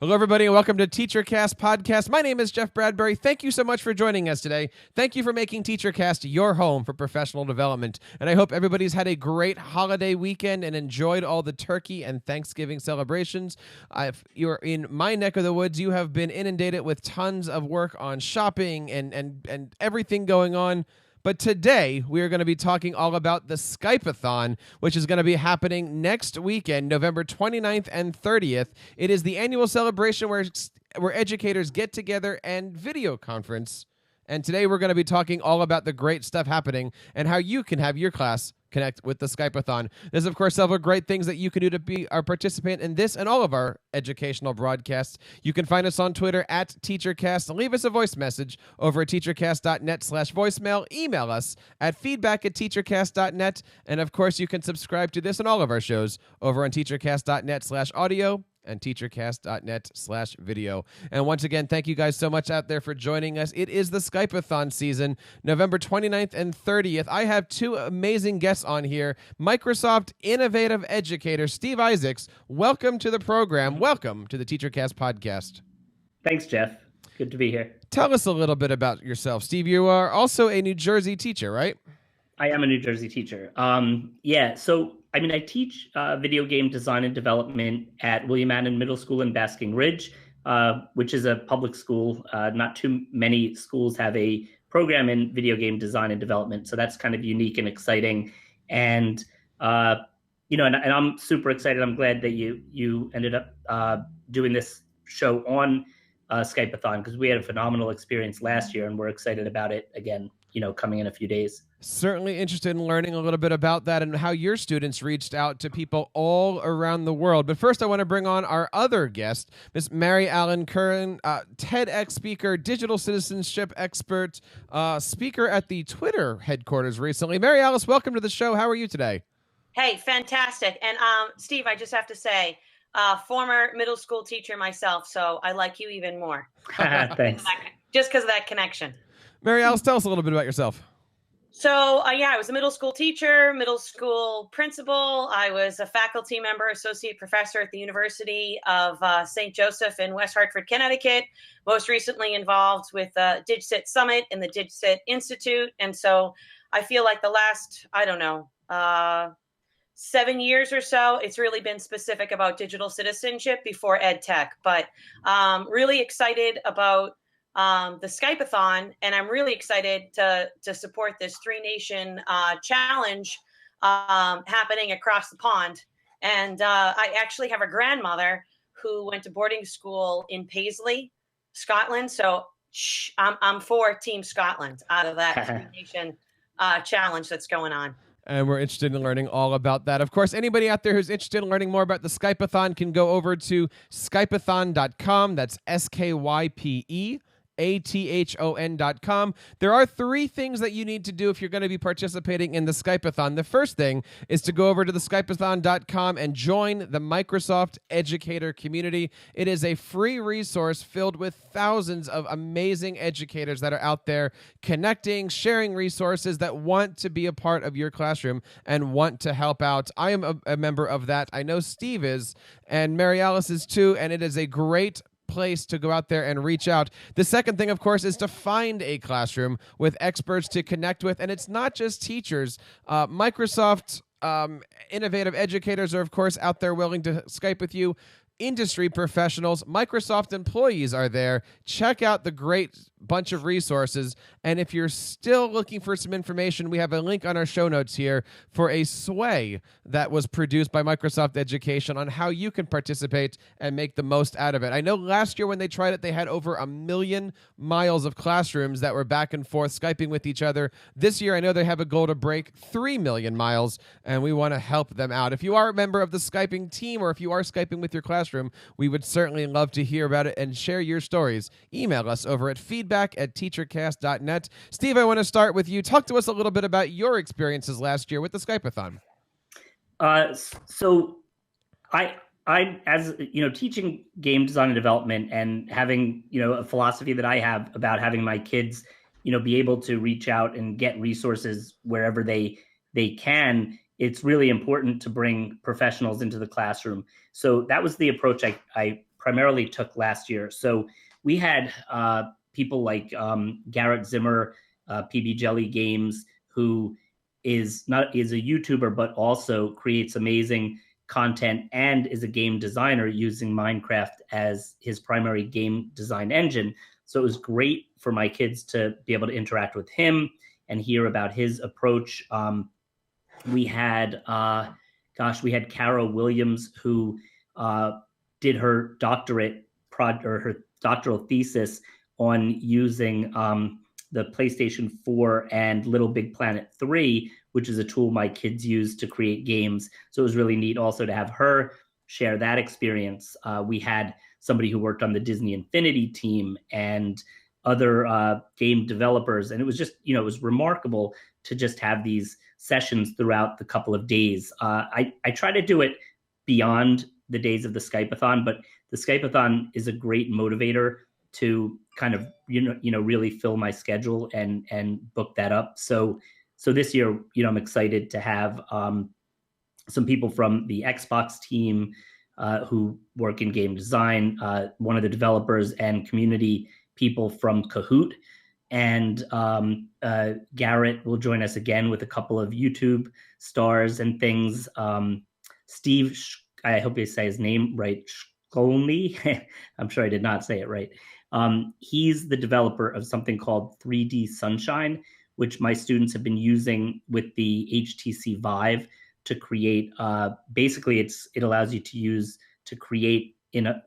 Hello, everybody, and welcome to TeacherCast Podcast. My name is Jeff Bradbury. Thank you so much for joining us today. Thank you for making TeacherCast your home for professional development. And I hope everybody's had a great holiday weekend and enjoyed all the turkey and Thanksgiving celebrations. If you're in my neck of the woods, you have been inundated with tons of work on shopping and everything going on. But today, we are going to be talking all about the Skype-a-Thon, which is going to be happening next weekend, November 29th and 30th. It is the annual celebration where educators get together and video conference. And today, we're going to be talking all about the great stuff happening and how you can have your class connect with the Skype-a-Thon. There's, of course, several great things that you can do to be our participant in this and all of our educational broadcasts. You can find us on Twitter at TeacherCast. Leave us a voice message over at teachercast.net/voicemail. Email us at feedback@teachercast.net. And, of course, you can subscribe to this and all of our shows over on teachercast.net/audio. and teachercast.net/video. And once again, thank you guys so much out there for joining us. It is the Skype-a-Thon season, November 29th and 30th. I have two amazing guests on here. Microsoft Innovative Educator Steve Isaacs, welcome to the program. Welcome to the TeacherCast podcast. Thanks, Jeff. Good to be here. Tell us a little bit about yourself. Steve, you are also a New Jersey teacher, right? I am a New Jersey teacher. I teach video game design and development at William Allen Middle School in Basking Ridge, which is a public school. Not too many schools have a program in video game design and development, so that's kind of unique and exciting. And I'm super excited. I'm glad that you ended up doing this show on Skype-a-Thon, because we had a phenomenal experience last year, and we're excited about it again, coming in a few days. Certainly interested in learning a little bit about that and how your students reached out to people all around the world. But first, I want to bring on our other guest, Miss Mary Ellen Curran, TEDx speaker, digital citizenship expert, speaker at the Twitter headquarters recently. Mary Alice, welcome to the show. How are you today? Hey, fantastic. And Steve, I just have to say, former middle school teacher myself, so I like you even more. Thanks. Just because of that connection. Mary Alice, tell us a little bit about yourself. So, I was a middle school teacher, middle school principal. I was a faculty member, associate professor at the University of St. Joseph in West Hartford, Connecticut. Most recently involved with DigCit Summit and the DigCit Institute. And so I feel like the last, 7 years or so, it's really been specific about digital citizenship before ed tech. But really excited about the Skype-a-Thon, and I'm really excited to support this 3-nation challenge happening across the pond. And I actually have a grandmother who went to boarding school in Paisley, Scotland. So I'm for Team Scotland out of that 3-nation challenge that's going on. And we're interested in learning all about that. Of course, anybody out there who's interested in learning more about the Skype-a-Thon can go over to Skype-a-Thon.com. That's SKYPEATHON.com. There are 3 things that you need to do if you're going to be participating in the Skype-a-Thon. The first thing is to go over to the Skype-a-Thon.com and join the Microsoft Educator community. It is a free resource filled with thousands of amazing educators that are out there connecting, sharing resources that want to be a part of your classroom and want to help out. I am a member of that. I know Steve is, and Mary Alice is too, and it is a great place to go out there and reach out. The second thing, of course, is to find a classroom with experts to connect with. And it's not just teachers. Microsoft Innovative Educators are, of course, out there willing to Skype with you. Industry professionals, Microsoft employees are there. Check out the great bunch of resources. And if you're still looking for some information, we have a link on our show notes here for a sway that was produced by Microsoft Education on how you can participate and make the most out of it. I know last year when they tried it, they had over 1 million miles of classrooms that were back and forth Skyping with each other. This year, I know they have a goal to break 3 million miles, and we want to help them out. If you are a member of the Skyping team or if you are Skyping with your classroom, we would certainly love to hear about it and share your stories. Email us over at feedback@teachercast.net. Steve, I want to start with you. Talk to us a little bit about your experiences last year with the Skype-a-Thon. So I, as teaching game design and development and having, a philosophy that I have about having my kids, be able to reach out and get resources wherever they can, it's really important to bring professionals into the classroom. So that was the approach I primarily took last year. So we had people like Garrett Zimmer, PB Jelly Games, who is a YouTuber, but also creates amazing content and is a game designer using Minecraft as his primary game design engine. So it was great for my kids to be able to interact with him and hear about his approach. We had Cara Williams, who did her her doctoral thesis on using the PlayStation 4 and Little Big Planet 3, which is a tool my kids use to create games. So it was really neat also to have her share that experience. We had somebody who worked on the Disney Infinity team and other game developers. And it was just, it was remarkable to just have these sessions throughout the couple of days. I try to do it beyond the days of the Skype-a-Thon, but the Skype-a-Thon is a great motivator to kind of, really fill my schedule and book that up. So this year, I'm excited to have some people from the Xbox team who work in game design, one of the developers and community people from Kahoot. And Garrett will join us again with a couple of YouTube stars and things. Steve, I hope you say his name right, Skolny. I'm sure I did not say it right. He's the developer of something called 3D Sunshine, which my students have been using with the HTC Vive to create. Basically, it allows you to create in a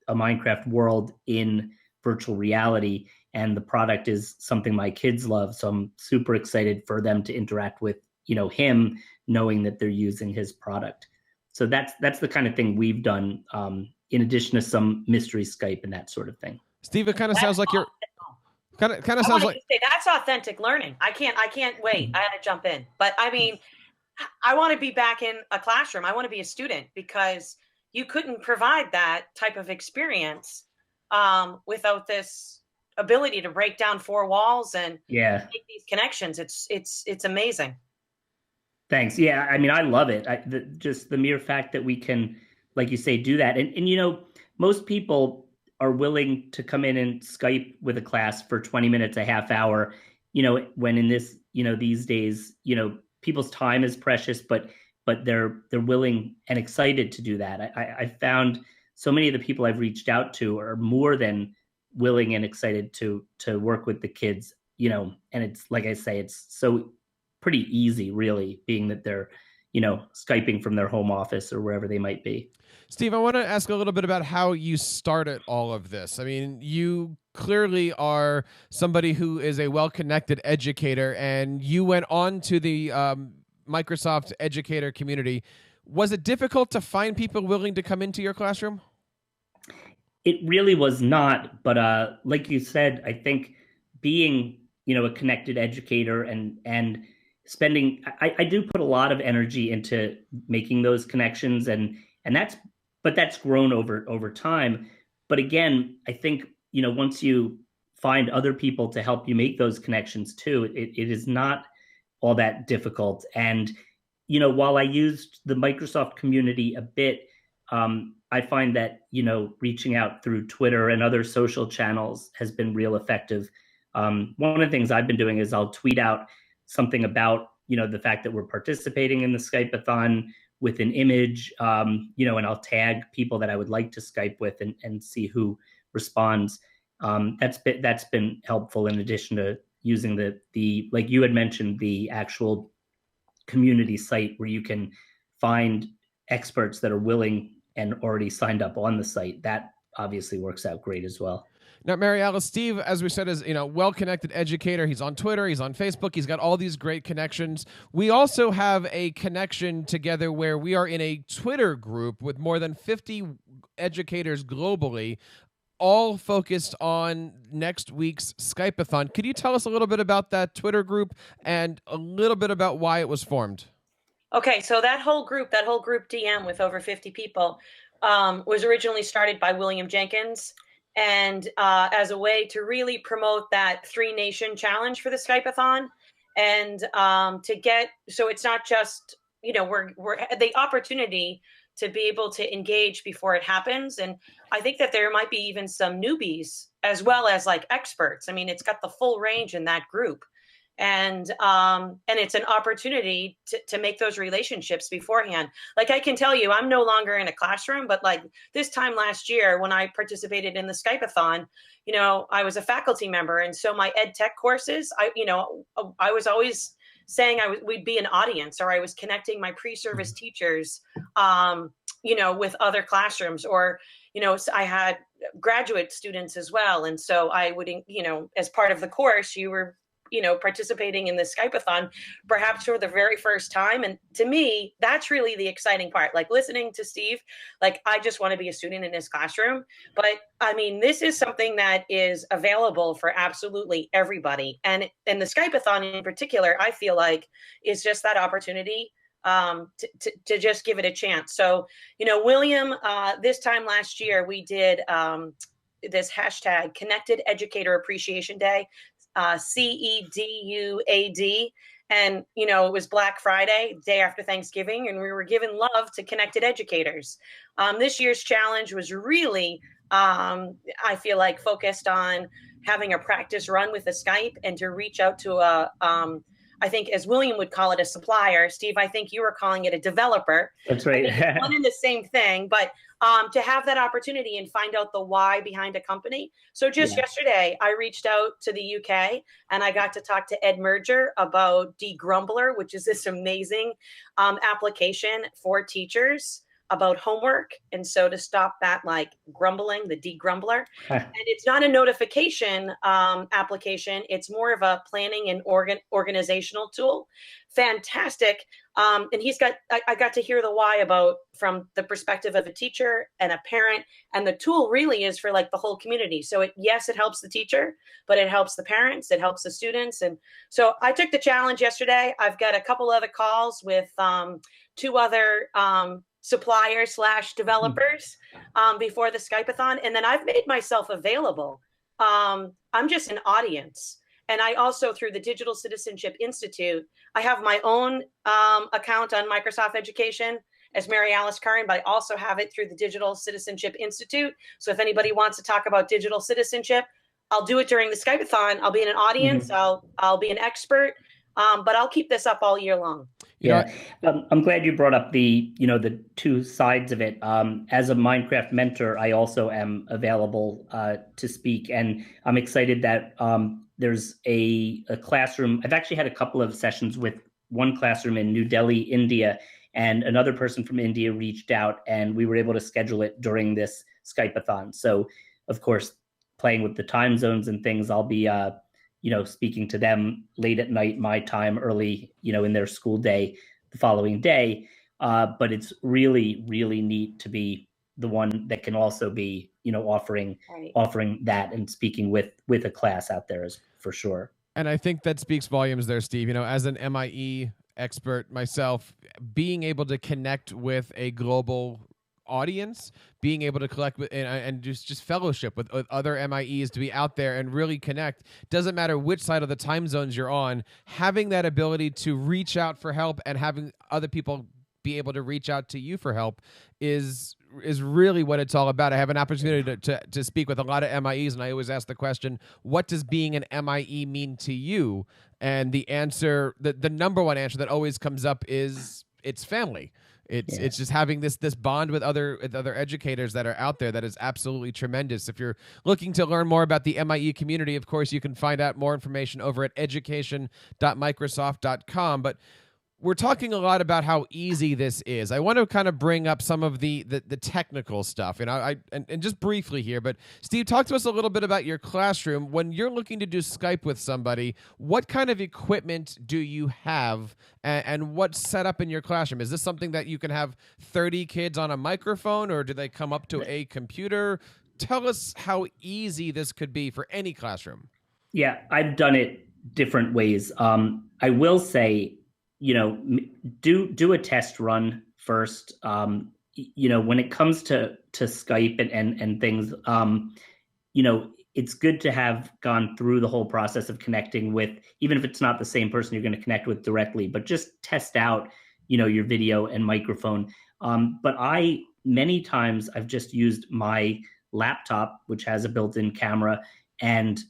Minecraft world in virtual reality. And the product is something my kids love. So I'm super excited for them to interact with, him, knowing that they're using his product. So that's the kind of thing we've done, in addition to some mystery Skype and that sort of thing. Steve, it kind of sounds like you're kind of sounds like that's authentic learning. I can't wait. I had to jump in, but I mean, I want to be back in a classroom. I want to be a student, because you couldn't provide that type of experience without this ability to break down four walls and make these connections. It's amazing. Thanks. Yeah, I mean, I love it. Just the mere fact that we can, like you say, do that. And most people are willing to come in and Skype with a class for 20 minutes, a half hour, when in this, these days, people's time is precious, but they're willing and excited to do that. I found so many of the people I've reached out to are more than willing and excited to work with the kids, and it's, like I say, it's so pretty easy, really, being that they're, Skyping from their home office or wherever they might be. Steve, I want to ask a little bit about how you started all of this. I mean, you clearly are somebody who is a well-connected educator, and you went on to the Microsoft educator community. Was it difficult to find people willing to come into your classroom? It really was not, but like you said, I think being, a connected educator and spending, I do put a lot of energy into making those connections, and that's grown over time. But again, I think, once you find other people to help you make those connections too, it is not all that difficult. And, while I used the Microsoft community a bit, I find that, reaching out through Twitter and other social channels has been real effective. One of the things I've been doing is I'll tweet out something about, the fact that we're participating in the Skype-a-thon with an image, and I'll tag people that I would like to Skype with and see who responds. That's been helpful, in addition to using the like you had mentioned, the actual community site where you can find experts that are willing and already signed up on the site. That obviously works out great as well. Now, Mary Alice, Steve, as we said, is well-connected educator. He's on Twitter. He's on Facebook. He's got all these great connections. We also have a connection together where we are in a Twitter group with more than 50 educators globally, all focused on next week's Skype-a-thon. Could you tell us a little bit about that Twitter group and a little bit about why it was formed? Okay, so that whole group DM with over 50 people was originally started by William Jenkins. And as a way to really promote that 3-nation challenge for the Skype-a-thon, and so it's not just, we're the opportunity to be able to engage before it happens. And I think that there might be even some newbies as well as like experts. I mean, it's got the full range in that group. And it's an opportunity to make those relationships beforehand. Like I can tell you, I'm no longer in a classroom, but like this time last year when I participated in the Skype-a-Thon, you know, I was a faculty member. And so my ed tech courses, I was always saying we'd be an audience, or I was connecting my pre-service teachers, you know, with other classrooms, or, you know, I had graduate students as well. And so I would, you know, as part of the course, you were, you know, participating in the Skype-a-Thon, perhaps for the very first time. And to me, that's really the exciting part. Like listening to Steve, like I just want to be a student in his classroom. But I mean, this is something that is available for absolutely everybody. And the Skype-a-Thon in particular, I feel like is just that opportunity to just give it a chance. So, you know, William, this time last year, we did this hashtag Connected Educator Appreciation Day. CEDUAD. And, you know, it was Black Friday, day after Thanksgiving, and we were giving love to connected educators. This year's challenge was really, I feel like, focused on having a practice run with a Skype and to reach out to I think, as William would call it, a supplier. Steve, I think you were calling it a developer. That's right. It's one and the same thing, but to have that opportunity and find out the why behind a company. So just yesterday, I reached out to the UK and I got to talk to Ed Merger about Degrumbler, which is this amazing application for teachers about homework. And so to stop that like grumbling, the Degrumbler. And it's not a notification application. It's more of a planning and organizational tool. Fantastic. And I got to hear the why about from the perspective of a teacher and a parent. And the tool really is for like the whole community. So it helps the teacher, but it helps the parents, it helps the students. And so I took the challenge yesterday. I've got a couple other calls with 2 other suppliers / developers before the Skype-a-Thon. And then I've made myself available. I'm just an audience. And I also, through the Digital Citizenship Institute, I have my own account on Microsoft Education as Mary Alice Curran, but I also have it through the Digital Citizenship Institute. So if anybody wants to talk about digital citizenship, I'll do it during the Skype-a-Thon. I'll be in an audience. I'll be an expert, but I'll keep this up all year long. Yeah, I'm glad you brought up the 2 sides of it. As a Minecraft mentor, I also am available to speak, and I'm excited that there's a classroom. I've actually had a couple of sessions with one classroom in New Delhi, India, and another person from India reached out, and we were able to schedule it during this Skype-a-thon. So, of course, playing with the time zones and things, I'll be speaking to them late at night, my time, early, in their school day the following day. But it's really, really neat to be the one that can also be, offering that and speaking with a class out there is for sure. And I think that speaks volumes there, Steve. As an MIE expert myself, being able to connect with a global audience, being able to collect with and just fellowship with other MIEs, to be out there and really connect. Doesn't matter which side of the time zones you're on, having that ability to reach out for help and having other people be able to reach out to you for help is really what it's all about. I have an opportunity to speak with a lot of MIEs, and I always ask the question, what does being an MIE mean to you? And the answer, the number one answer that always comes up is it's family. It's just having this bond with other educators that are out there that is absolutely tremendous. If you're looking to learn more about the MIE community, of course, you can find out more information over at education.microsoft.com. But we're talking a lot about how easy this is. I want to kind of bring up some of the technical stuff, and just briefly here. But Steve, talk to us a little bit about your classroom. When you're looking to do Skype with somebody, what kind of equipment do you have, and what's set up in your classroom? Is this something that you can have 30 kids on a microphone, or do they come up to a computer? Tell us how easy this could be for any classroom. Yeah, I've done it different ways. I will say, do a test run first. When it comes to Skype and things, it's good to have gone through the whole process of connecting with, even if it's not the same person you're going to connect with directly, but just test out, your video and microphone. But many times I've just used my laptop, which has a built-in camera, and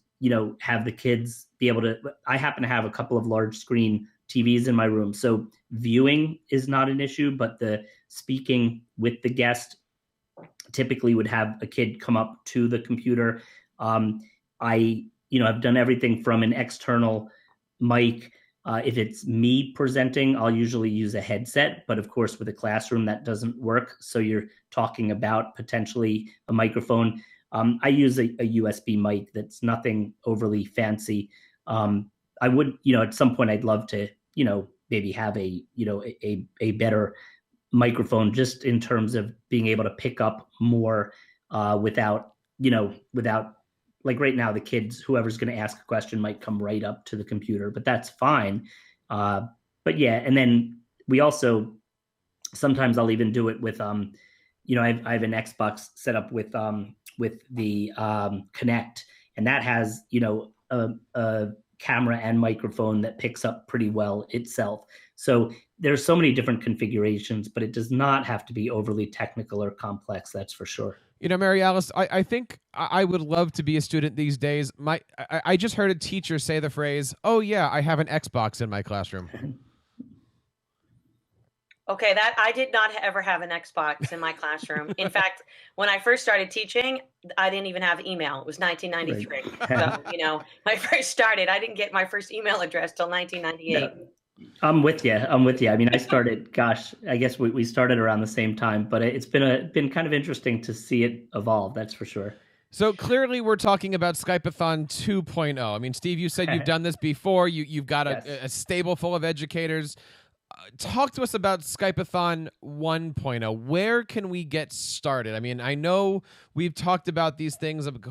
have the kids be able to. I happen to have a couple of large screen TVs in my room, so viewing is not an issue, but the speaking with the guest typically would have a kid come up to the computer. I've done everything from an external mic. If it's me presenting, I'll usually use a headset, but of course with a classroom that doesn't work. So you're talking about potentially a microphone. I use a USB mic that's nothing overly fancy. I would, at some point I'd love to, maybe have a better microphone, just in terms of being able to pick up more without like right now, the kids, whoever's going to ask a question might come right up to the computer, but that's fine. But yeah, and then we also, sometimes I'll even do it with, I have an Xbox set up with the Kinect, and that has, a camera and microphone that picks up pretty well itself. So there's so many different configurations, but it does not have to be overly technical or complex. That's for sure. Mary Alice, I think I would love to be a student these days. I just heard a teacher say the phrase, "Oh yeah, I have an Xbox in my classroom." Okay, that I did not ever have an Xbox in my classroom. In fact, when I first started teaching, I didn't even have email. It was 1993. Right. So, when I first started, I didn't get my first email address till 1998. Yeah. I'm with you. I mean, I started, I guess we started around the same time, but it's been kind of interesting to see it evolve. That's for sure. So clearly we're talking about Skype-a-Thon 2.0. I mean, Steve, you said you've done this before. You've got a stable full of educators. Talk to us about Skype-a-Thon 1.0. Where can we get started? I mean, I know we've talked about these things, something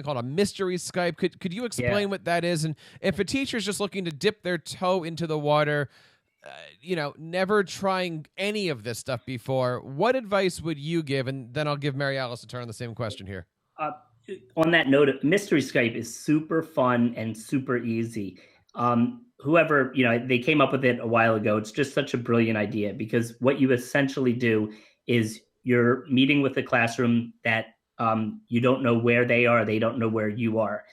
called a mystery Skype. Could you explain what that is? And if a teacher's just looking to dip their toe into the water, never trying any of this stuff before, what advice would you give? And then I'll give Mary Alice a turn on the same question here. On that note, mystery Skype is super fun and super easy. Whoever, they came up with it a while ago. It's just such a brilliant idea, because what you essentially do is you're meeting with a classroom that you don't know where they are. They don't know where you are.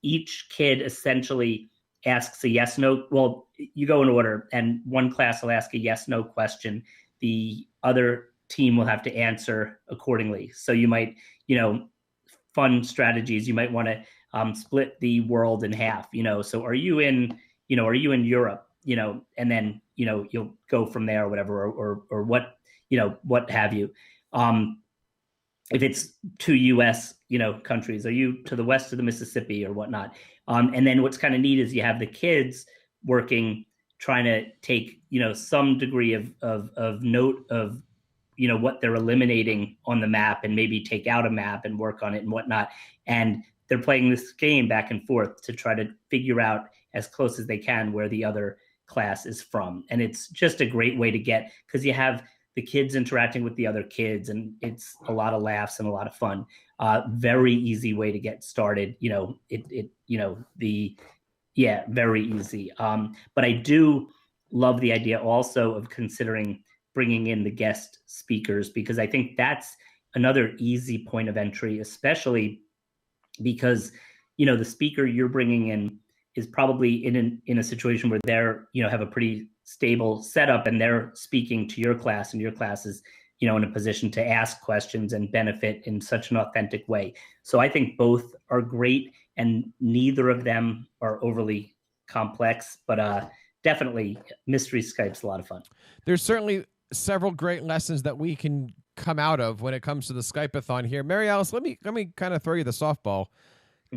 Each kid essentially asks a yes, no. Well, you go in order, and one class will ask a yes, no question. The other team will have to answer accordingly. So you might, fun strategies. You might want to split the world in half, so are you in Europe, and then, you'll go from there or whatever, or what, what have you. If it's two US, countries, are you to the west of the Mississippi or whatnot? And then what's kind of neat is you have the kids working, trying to take, some degree of note of, what they're eliminating on the map, and maybe take out a map and work on it and whatnot. And they're playing this game back and forth to try to figure out as close as they can where the other class is from. And it's just a great way to get, because you have the kids interacting with the other kids, and it's a lot of laughs and a lot of fun. Very easy way to get started. Very easy. But I do love the idea also of considering bringing in the guest speakers, because I think that's another easy point of entry, especially because, the speaker you're bringing in is probably in a situation where they're, have a pretty stable setup, and they're speaking to your class, and your class is, in a position to ask questions and benefit in such an authentic way. So I think both are great, and neither of them are overly complex, but definitely mystery Skype's a lot of fun. There's certainly several great lessons that we can come out of when it comes to the Skype-a-thon here. Mary Alice, let me kind of throw you the softball.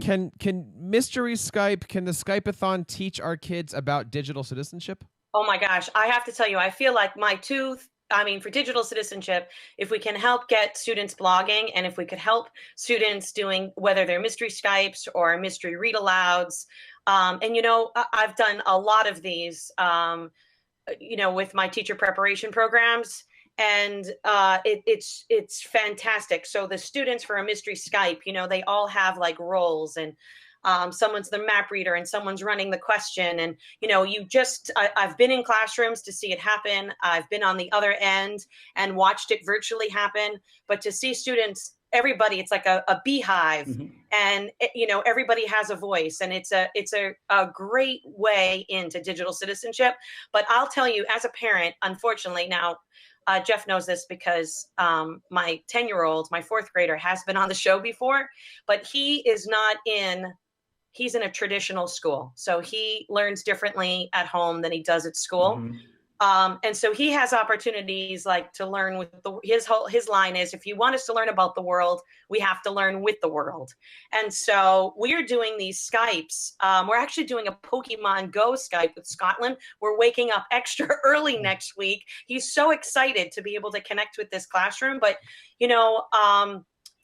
Can mystery Skype, can the Skype-a-thon teach our kids about digital citizenship? Oh my gosh, I have to tell you, I feel like for digital citizenship, if we can help get students blogging, and if we could help students doing, whether they're mystery Skypes or mystery read alouds, and I've done a lot of these, with my teacher preparation programs, and it's fantastic. So the students for a mystery Skype, they all have like roles, and someone's the map reader and someone's running the question. And, I've been in classrooms to see it happen. I've been on the other end and watched it virtually happen. But to see students, everybody, it's like a beehive, and everybody has a voice, and it's a great way into digital citizenship. But I'll tell you, as a parent, unfortunately now, Jeff knows this because my 10-year-old, my fourth grader, has been on the show before, but he's in a traditional school. So he learns differently at home than he does at school. And so he has opportunities like to learn with his line is, if you want us to learn about the world, we have to learn with the world. And so we're doing these Skypes. We're actually doing a Pokemon Go Skype with Scotland. We're waking up extra early next week. He's so excited to be able to connect with this classroom. But,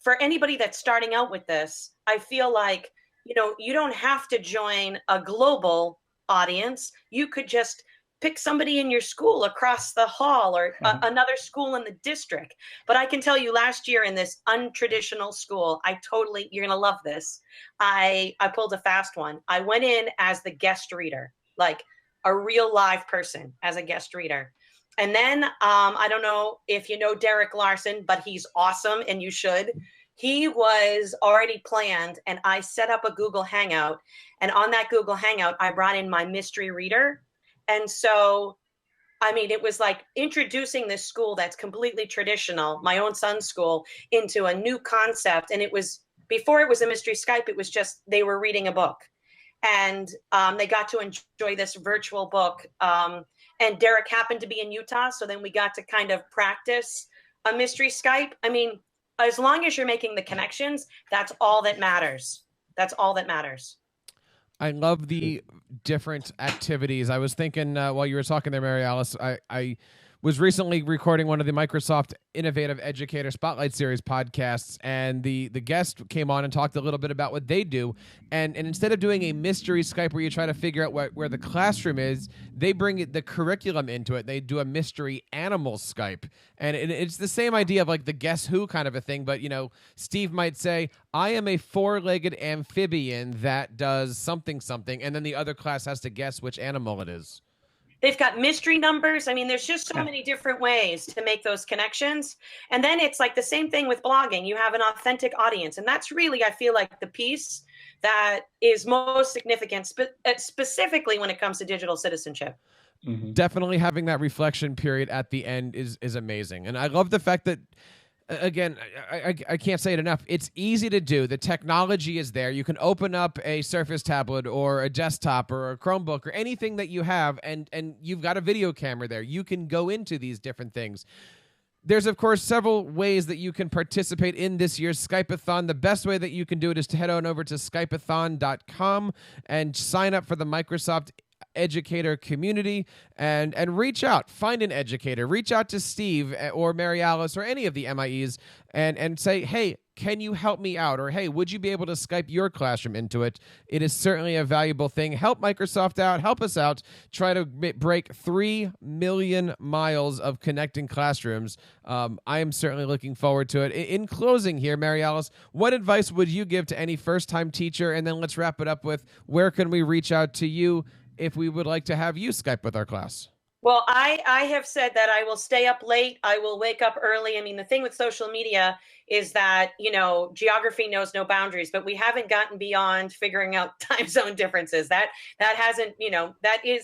for anybody that's starting out with this, I feel like, you don't have to join a global audience. You could just pick somebody in your school across the hall or another school in the district. But I can tell you, last year in this untraditional school, you're going to love this. I pulled a fast one. I went in as the guest reader, like a real live person as a guest reader. And then I don't know if you know Derek Larson, but he's awesome and you should. He was already planned, and I set up a Google Hangout. And on that Google Hangout, I brought in my mystery reader. And so, it was like introducing this school that's completely traditional, my own son's school, into a new concept. And before it was a mystery Skype, it was just, they were reading a book, and they got to enjoy this virtual book. And Derek happened to be in Utah. So then we got to kind of practice a mystery Skype. As long as you're making the connections, that's all that matters. That's all that matters. I love the different activities. I was thinking while you were talking there, Mary Alice, I was recently recording one of the Microsoft Innovative Educator Spotlight Series podcasts, and the guest came on and talked a little bit about what they do. And instead of doing a mystery Skype where you try to figure out where the classroom is, they bring the curriculum into it. They do a mystery animal Skype. And it's the same idea of like the Guess Who kind of a thing. But, Steve might say, I am a four-legged amphibian that does something, and then the other class has to guess which animal it is. They've got mystery numbers. There's just so many different ways to make those connections. And then it's like the same thing with blogging. You have an authentic audience. And that's really, I feel like, the piece that is most significant, specifically when it comes to digital citizenship. Definitely having that reflection period at the end is amazing. And I love the fact that, again, I can't say it enough. It's easy to do. The technology is there. You can open up a Surface tablet or a desktop or a Chromebook or anything that you have, and you've got a video camera there. You can go into these different things. There's, of course, several ways that you can participate in this year's Skype-a-Thon. The best way that you can do it is to head on over to Skype-a-Thon.com and sign up for the Microsoft educator community and reach out, find an educator, reach out to Steve or Mary Alice or any of the MIEs and say, hey, can you help me out? Or, hey, would you be able to Skype your classroom into it? It is certainly a valuable thing. Help Microsoft out. Help us out. Try to break 3 million miles of connecting classrooms. I am certainly looking forward to it. In closing here, Mary Alice, what advice would you give to any first-time teacher? And then let's wrap it up with, where can we reach out to you if we would like to have you Skype with our class? Well, I have said that I will stay up late. I will wake up early. The thing with social media is that, geography knows no boundaries, but we haven't gotten beyond figuring out time zone differences. That hasn't,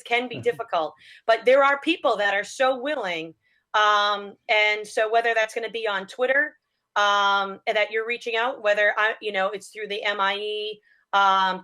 can be difficult, but there are people that are so willing. And so whether that's going to be on Twitter, and that you're reaching out, whether it's through the MIE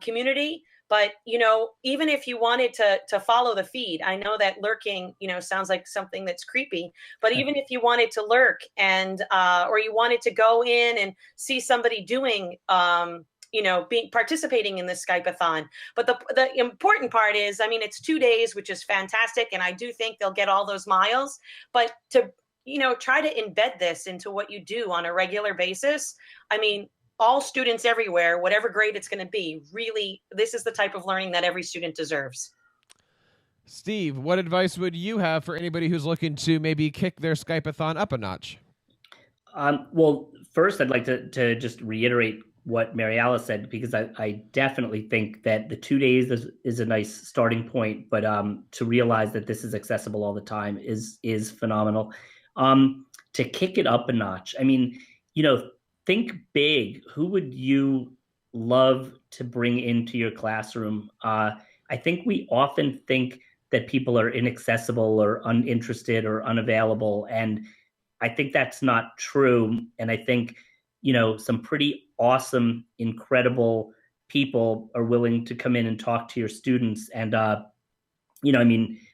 community. But, even if you wanted to follow the feed, I know that lurking, sounds like something that's creepy, but even if you wanted to lurk and, or you wanted to go in and see somebody doing, participating in this Skype-a-thon. But the important part is, it's 2 days, which is fantastic. And I do think they'll get all those miles, but to, try to embed this into what you do on a regular basis. All students everywhere, whatever grade it's going to be, really, this is the type of learning that every student deserves. Steve, what advice would you have for anybody who's looking to maybe kick their Skype-a-Thon up a notch? Well, first, I'd like to just reiterate what Mary Alice said, because I definitely think that the 2 days is a nice starting point, but to realize that this is accessible all the time is phenomenal. To kick it up a notch, I mean, think big. Who would you love to bring into your classroom? I think we often think that people are inaccessible or uninterested or unavailable, and I think that's not true. And I think, some pretty awesome, incredible people are willing to come in and talk to your students. And,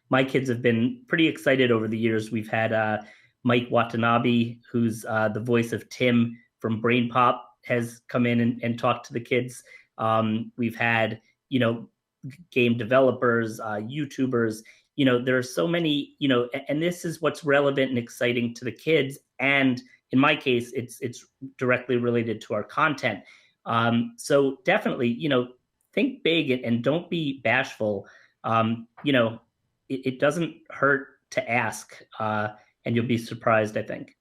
my kids have been pretty excited over the years. We've had Mike Watanabe, who's the voice of Tim from Brain Pop, has come in and talked to the kids. We've had, game developers, YouTubers. There are so many, and this is what's relevant and exciting to the kids. And in my case, it's directly related to our content. So definitely, think big and don't be bashful. It doesn't hurt to ask, and you'll be surprised, I think.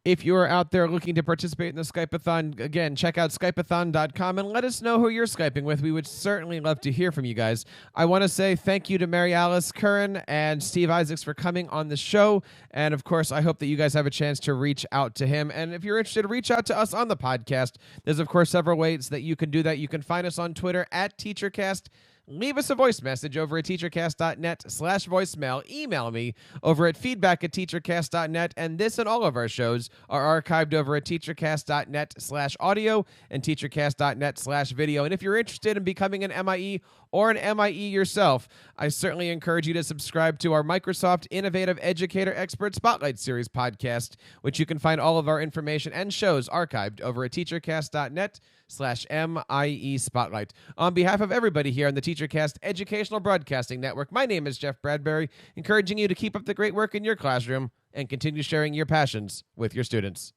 If you're out there looking to participate in the Skype-a-Thon, again, check out Skype-a-Thon.com and let us know who you're Skyping with. We would certainly love to hear from you guys. I want to say thank you to Mary Alice, Curran, and Steve Isaacs for coming on the show. And, of course, I hope that you guys have a chance to reach out to him. And if you're interested, reach out to us on the podcast. There's, of course, several ways that you can do that. You can find us on Twitter at TeacherCast. Leave us a voice message over at teachercast.net/voicemail. Email me over at feedback@teachercast.net. And this and all of our shows are archived over at teachercast.net/audio and teachercast.net/video. And if you're interested in becoming an MIE or an MIE yourself, I certainly encourage you to subscribe to our Microsoft Innovative Educator Expert Spotlight Series podcast, which you can find all of our information and shows archived over at teachercast.net/MIE Spotlight. On behalf of everybody here on the TeacherCast Educational Broadcasting Network, my name is Jeff Bradbury, encouraging you to keep up the great work in your classroom and continue sharing your passions with your students.